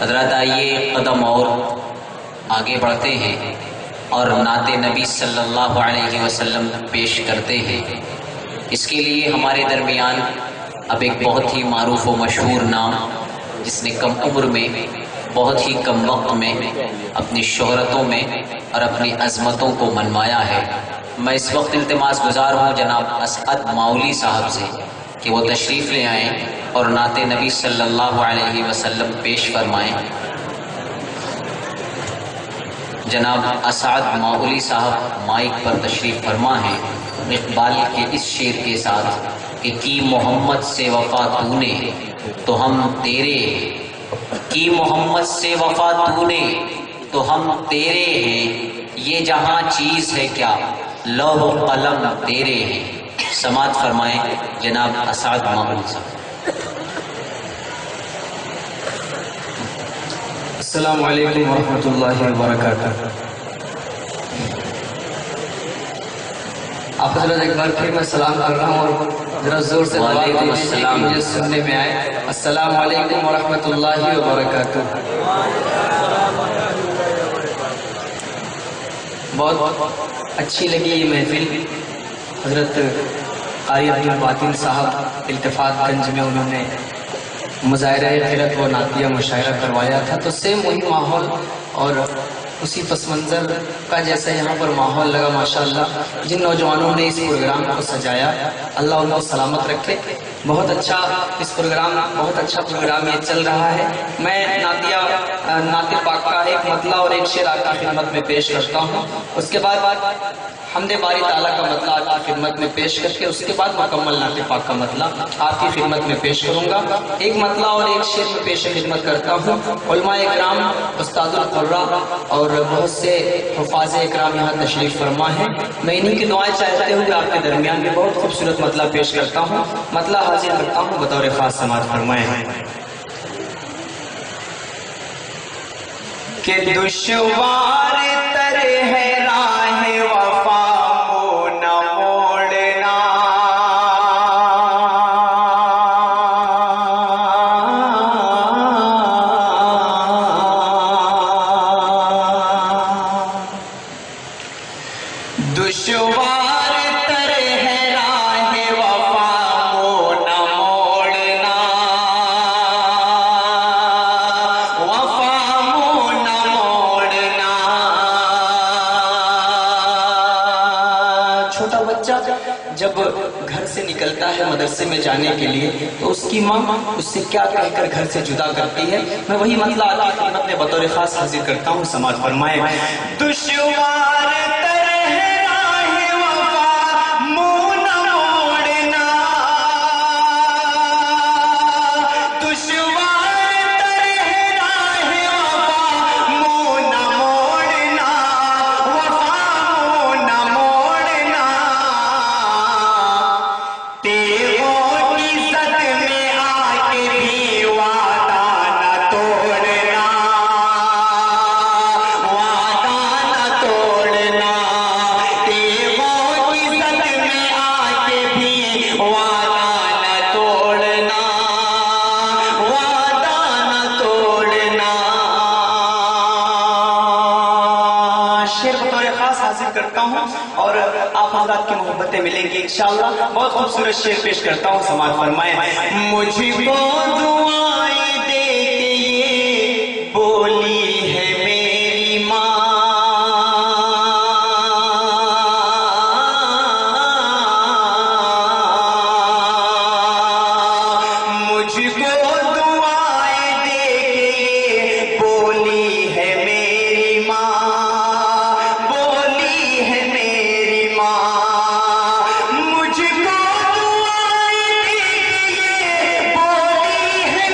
حضرات آئیے قدم اور آگے بڑھتے ہیں اور نعت نبی صلی اللہ علیہ وسلم پیش کرتے ہیں۔ اس کے لیے ہمارے درمیان اب ایک بہت ہی معروف و مشہور نام، جس نے کم عمر میں بہت ہی کم وقت میں اپنی شہرتوں میں اور اپنی عظمتوں کو منوایا ہے۔ میں اس وقت التماس گزار ہوں جناب اسعد ماؤلی صاحب سے کہ وہ تشریف لے آئیں اور نعت نبی صلی اللہ علیہ وسلم پیش فرمائیں۔ جناب اسعد ماؤلی صاحب مائک پر تشریف فرما ہیں اقبال کے اس شعر کے ساتھ کہ کی محمد سے وفا تو نے تو ہم تیرے، کی محمد سے وفا تو نے تو ہم تیرے ہیں، یہ جہاں چیز ہے کیا لوح و قلم تیرے ہیں۔ سماعت فرمائیں جناب اسعد ماؤلی صاحب۔ السلام علیکم ورحمۃ اللہ وبرکاتہ۔ آپ حضرت ایک بار پھر میں سلام کر رہا ہوں اور ذرا زور سے وعلیکم السلام، مجھے سننے میں آئے۔ السلام علیکم ورحمۃ اللہ وبرکاتہ۔ بہت اچھی لگی یہ محفل۔ حضرت قاری عبدالباطن صاحب التفات گنج میں انہوں نے مظاہرہ خیرت و نعتیہ مشاعرہ کروایا تھا، تو سیم وہی ماحول اور اسی پس منظر کا جیسا یہاں پر ماحول لگا ماشاءاللہ۔ جن نوجوانوں نے اس پروگرام کو سجایا اللہ ان کو سلامت رکھے۔ بہت اچھا اس پروگرام، بہت اچھا پروگرام یہ چل رہا ہے۔ میں نعت پاک کا ایک مطلع اور ایک شعر آپ کی خدمت میں پیش کرتا ہوں، اس کے بعد حمد باری تعالیٰ کا مطلع آپ کی خدمت میں پیش کر کے اس کے بعد مکمل نعت پاک کا مطلع آپ کی خدمت میں پیش کروں گا۔ ایک مطلع اور ایک شعر میں پیش خدمت کرتا ہوں۔ علماء اکرام، استاد القراء اور بہت سے حفاظ اکرام یہاں تشریف فرما ہیں۔ میں انہی کی دعائیں چاہتے ہوئے آپ کے درمیان میں بہت خوبصورت مطلع پیش کرتا ہوں۔ مطلع حاضر کرتا ہوں، بطور خاص سماعت فرمائیں کہ دشوار تر ہے راہ وفا کو نہ موڑنا، دشوار تر ہے راہ وفا کو نہ موڑنا، وفا کو نہ موڑنا۔ چھوٹا بچہ جب گھر سے نکلتا ہے مدرسے میں جانے کے لیے تو اس کی ماں اس سے کیا کہہ کر گھر سے جدا کرتی ہے، میں وہی مطلع آپ کی خدمت میں بطور خاص حاضر کرتا ہوں۔ سماعت فرمائیں دشوار تر ہے راہ وفا منہ نہ موڑنا، دشوار تر ہے راہ وفا منہ نہ موڑنا، وفا منہ نہ موڑنا۔ تیغوں کی زد میں آ کے بھی وعدہ نہ توڑنا، وعدہ نہ توڑنا۔ تیغوں کی زد میں آ کے بھی وعدہ نہ توڑنا، وعدہ نہ توڑنا۔ شعر بطور خاص حاضر کرتا ہوں اور آپ حضرات کی محبتیں ملیں گی انشاءاللہ۔ بہت خوبصورت شعر پیش کرتا ہوں، سماعت فرمائیں مجھ کو دعائیں دے کے یہ بولی ہے میری ماں، مجھ کو دعائیں دے کے یہ بولی ہے میری ماں، بولی ہے میری ماں۔ مجھ کو دعائیں دے کے یہ بولی ہے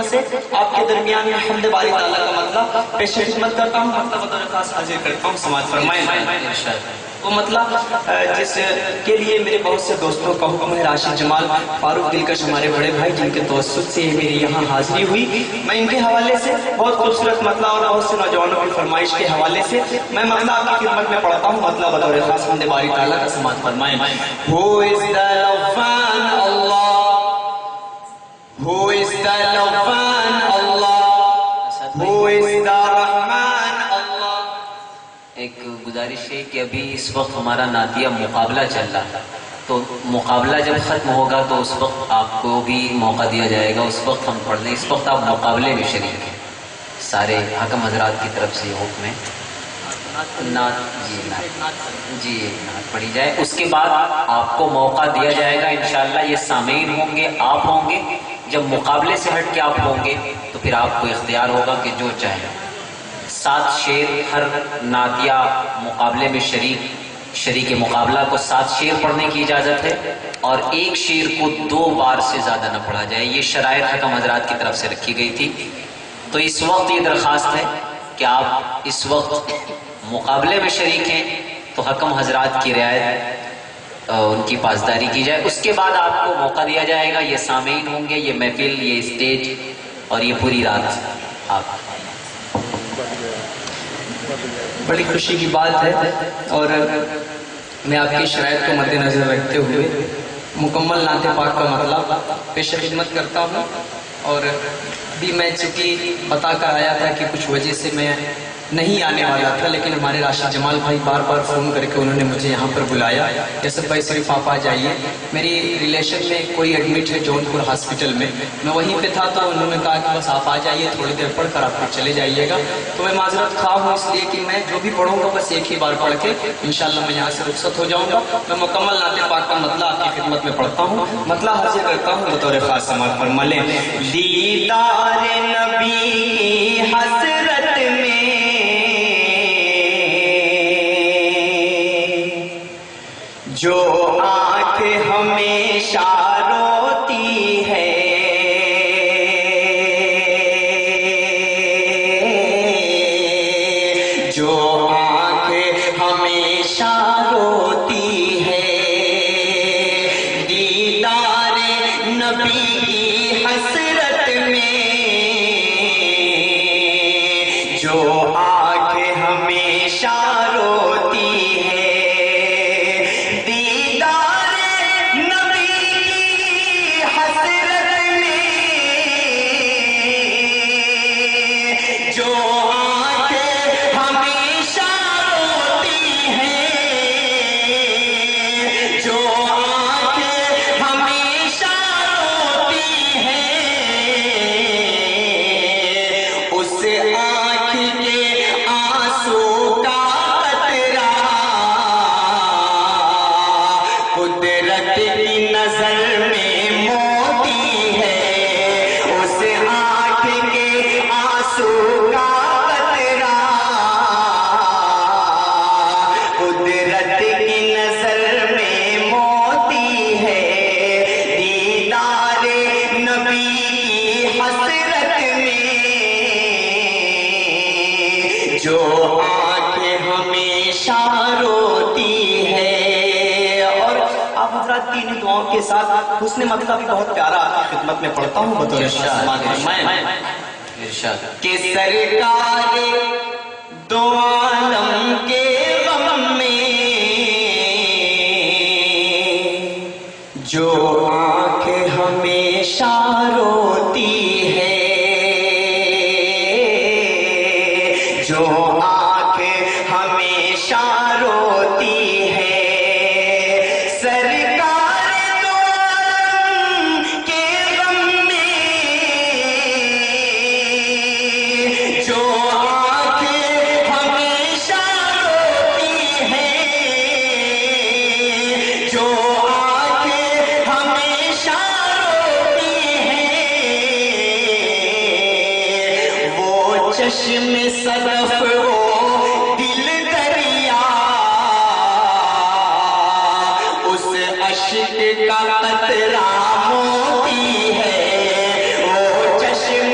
یہاں سے آپ کے درمیان میں حمد باری تعالیٰ کا مطلب پیش خدمت کرتا ہوں، مطلب بطور خاص حاضر کرتا ہوں، سماعت فرمائیں۔ وہ مطلب جس کے لیے میرے بہت سے دوستوں کا حکم ہے، راشد جمال فاروق دلکش ہمارے بڑے بھائی جن کے توسط سے میری یہاں حاضری ہوئی، میں ان کے حوالے سے بہت خوبصورت مطلب اور بہت سے نوجوانوں کی فرمائش کے حوالے سے میں مطلب آپ کی خدمت میں پڑھتا ہوں، مطلب بطور خاص حمد باری تعالیٰ کا سماعت فرمائیں۔ Who is the Lofan Allah? Who is the Lofan Allah? Who is the Rahman Allah? ایک گزارش ہے کہ ابھی اس وقت ہمارا نعتیہ مقابلہ چل رہا ہے، تو مقابلہ جب ختم ہوگا تو اس وقت آپ کو بھی موقع دیا جائے گا، اس وقت ہم پڑھ لیں، اس وقت آپ مقابلے میں شریک ہیں۔ سارے حکم حضرات کی طرف سے یہ حکم ہے، نعت جی ایک نعت پڑھی جائے، اس کے بعد آپ کو موقع دیا جائے گا انشاءاللہ۔ یہ سامعین ہوں گے، آپ ہوں گے، جب مقابلے سے ہٹ کے آپ ہوں گے تو پھر آپ کو اختیار ہوگا کہ جو چاہیں 7 شعر ہر نعتیہ مقابلے میں شریک مقابلہ کو 7 شعر پڑھنے کی اجازت ہے، اور ایک شعر کو 2 بار سے زیادہ نہ پڑھا جائے، یہ شرائط حکم حضرات کی طرف سے رکھی گئی تھی۔ تو اس وقت یہ درخواست ہے کہ آپ اس وقت مقابلے میں شریک ہیں تو حکم حضرات کی رعایت ان کی پاسداری کی جائے، اس کے بعد آپ کو موقع دیا جائے گا۔ یہ سامعین ہوں گے، یہ محفل، یہ اسٹیج اور یہ پوری رات آپ۔ بڑی خوشی کی بات ہے اور میں آپ کی شرائط کو مد نظر رکھتے ہوئے مکمل نعت پاک کا مطلب پیش خدمت کرتا ہوں، اور بھی میں چونکہ بتا کر آیا تھا کہ کچھ وجہ سے میں نہیں آنے والا تھا، لیکن ہمارے راشد جمال بھائی بار بار فون کر کے انہوں نے مجھے یہاں پر بلایا، یاسر بھائی صرف آپ آ جائیے، میری ریلیشن میں کوئی ایڈمٹ ہے جون پور ہاسپٹل میں وہیں پہ تھا، تو انہوں نے کہا کہ بس آپ آ جائیے، تھوڑی دیر پڑھ کر آپ پھر چلے جائیے گا۔ تو میں معذرت خواہ ہوں اس لیے کہ میں جو بھی پڑھوں گا بس ایک ہی بار پڑھ کے انشاءاللہ میں یہاں سے رخصت ہو جاؤں گا۔ میں مکمل نعت پاک کا مطلب آپ کی خدمت میں پڑھتا ہوں، مطلب حاضر کرتا ہوں بطور خاص سماعت فرما لیں۔ دیدار نبی حسرت میں جو آنکھ ہمیشہ روتی ہے، جو آنکھ ہمیشہ روتی ہے، دیدار نبی کی حسرت میں، جو آنکھ ہمیشہ روتی ہے، جو آنکھ ہمیشہ روتی ہے۔ اور آپ حضرات تین دعاؤں کے ساتھ حسن مطلب بھی بہت پیارا آپ کی خدمت میں پڑھتا ہوں بطور ارشاد کہ سرکار دو عالم کے غم میں جو آنکھ ہمیشہ روتی ہے، جو آنکھ ہمیشہ روتی ہے، سرکار دو عالم کے غم میں جو آنکھ ہمیشہ روتی ہے، جو آنکھ ہمیشہ روتی ہے، وہ چشم صدف وہ دل دریا، اس اشک کا قطرہ موتی ہے، وہ چشم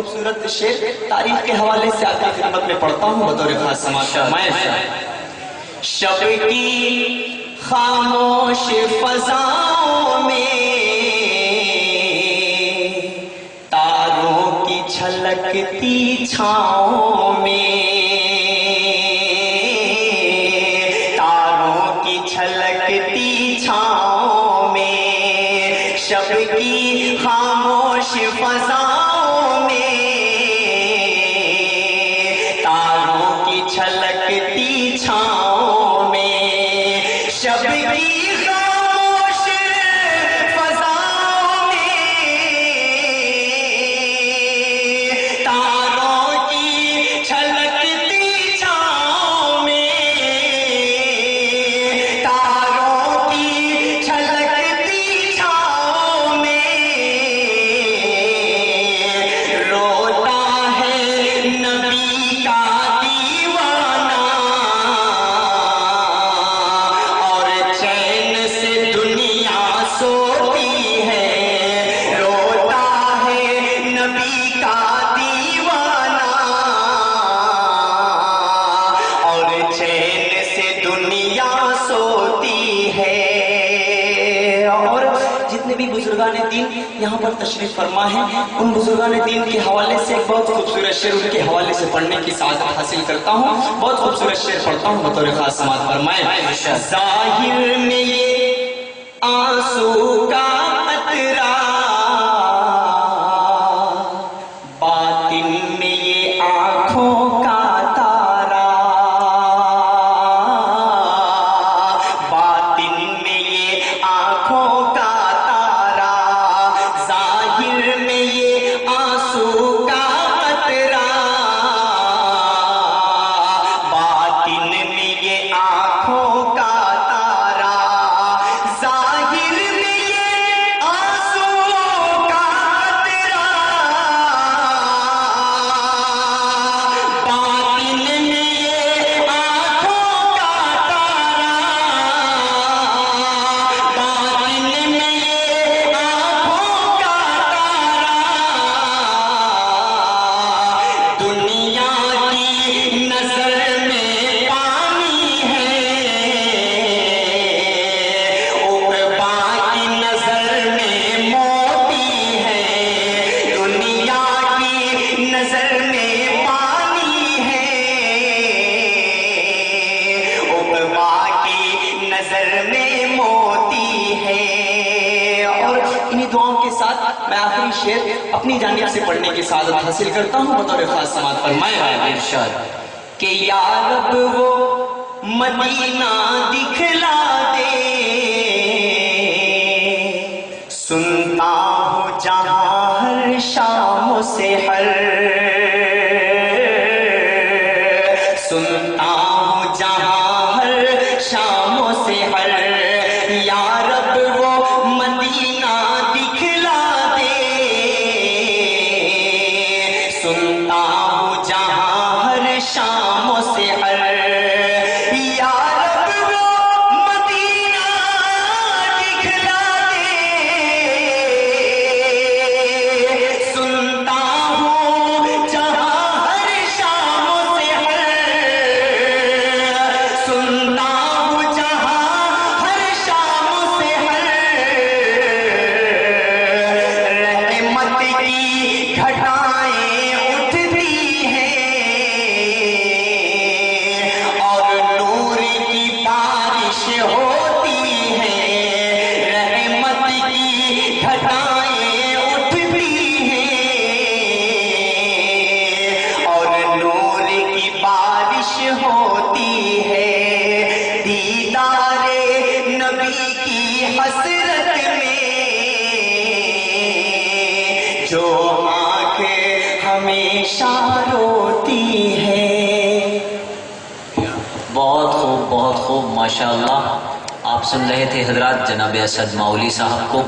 خوبصورت شعر تاریخ کے حوالے سے آپ کی خدمت میں پڑھتا ہوں بطور خاص سماعت فرمائیں۔ شب کی خاموش فضاؤں میں تاروں کی چھلکتی چھاؤں میں، تاروں کی چھلکتی چھاؤں میں، شب کی خاموش فضاؤں میں تاروں کی چھلکتی چھاؤں میں، شب کی خاموش فضاؤں میں تاروں کی چھلکتی چھاؤں میں، تاروں کی چھلکتی چھاؤں میں روتا ہے نبی کا دیوانہ اور چین سے دنیا سوتی ہے، روتا ہے نبی کا دیوانہ اور چین سے دنیا سوتی ہے۔ اور جتنے بھی بزرگان دین یہاں پر تشریف فرما ہیں ان بزرگان دین کے حوالے سے ایک بہت خوبصورت شعر ان کے حوالے سے پڑھنے کی سعادت حاصل کرتا ہوں، بہت خوبصورت شعر پڑھتا ہوں بطور خاص سماعت فرمائیں۔ ظاہر میں یہ آنسو کا قطرہ، باطن میں یہ آنکھوں کا تارا، باطن میں یہ آنکھوں کا تارا، ظاہر میں یہ آنسو کا قطرہ، باطن میں یہ آنکھوں کا تارا، ظاہر میں یہ آنسو کا قطرہ، باطن میں یہ آنکھوں کا تارا، باطن میں یہ آنکھوں کا تارا، دنیا کی نظر میں پانی ہے، عقبا کی نظر میں موتی ہے، دنیا کی نظر میں پانی ہے، عقبا کی نظر میں موتی ہے۔ اور انہی دعاؤں کے ساتھ میں آخری شعر اپنی جانب سے پڑھنے کی سعادت حاصل کرتا ہوں بطور خاص سماعت فرمائیں۔ ارشاد کہ یا رب وہ مدینہ دکھلا دے، سنتا ہوں جہاں ہر شام و سحر، سنتا ہوں جہاں ہر شام و سحر، یا رب وہ مدینہ دکھلا دے، سنتا ہوں جہاں ہر شام و سحر، یا رب وہ مدینہ دکھلا دے، سنتا ہوں جہاں ہر شام و سحر، سنتا ہوں جہاں ہر شام و سحر، رحمت کی گھٹائیں اٹھتی ہیں اور نور کی بارش ہوتی ہے، رحمت کی گھٹائیں اٹھتی ہیں اور نور کی بارش ہوتی ہے، دیدار نبی کی حسرت میں جو آنکھ ہمیشہ روتی ہے۔ بہت خوب ماشاءاللہ۔ آپ سن رہے تھے حضرات جناب اسد ماؤلی صاحب کو۔